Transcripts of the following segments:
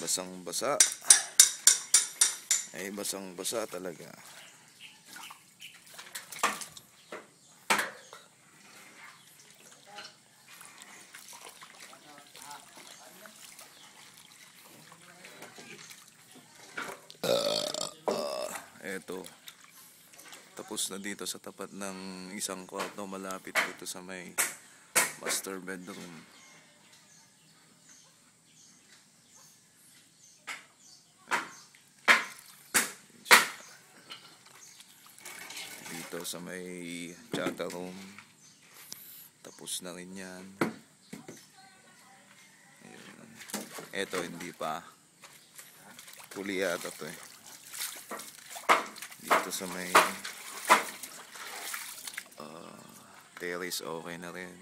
Basang-basa. Ay, basang-basa talaga. Eto. Tapos na dito sa tapat ng isang kwarto malapit dito sa may master bedroom. Dito sa may chata room. Tapos na rin yan. Ayun. Eto hindi pa. Puli yata to eh. Dito sa may terrace okay na rin.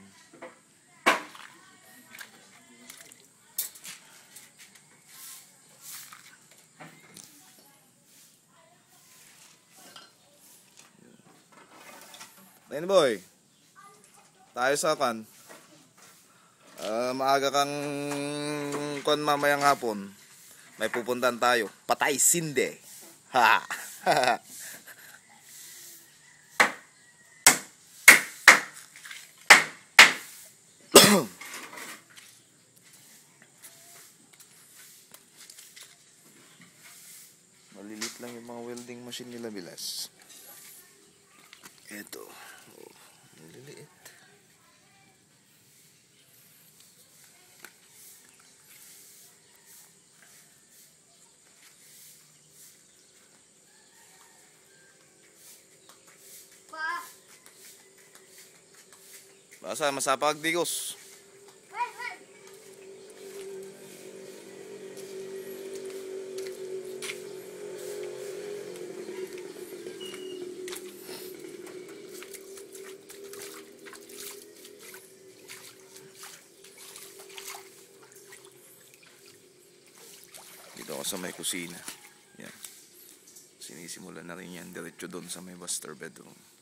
Boy, tayo sa kan. Maaga kang kon mamayang hapon. May pupuntan tayo. Patay sinde. Ha. Malilit lang yung mga welding machine nila, bilas. Eto. Oh, maliliit. Basa, masapag digos. Dito ako sa may kusina. Yan. Sinisimulan na rin yan. Diretso doon sa may master bedroom.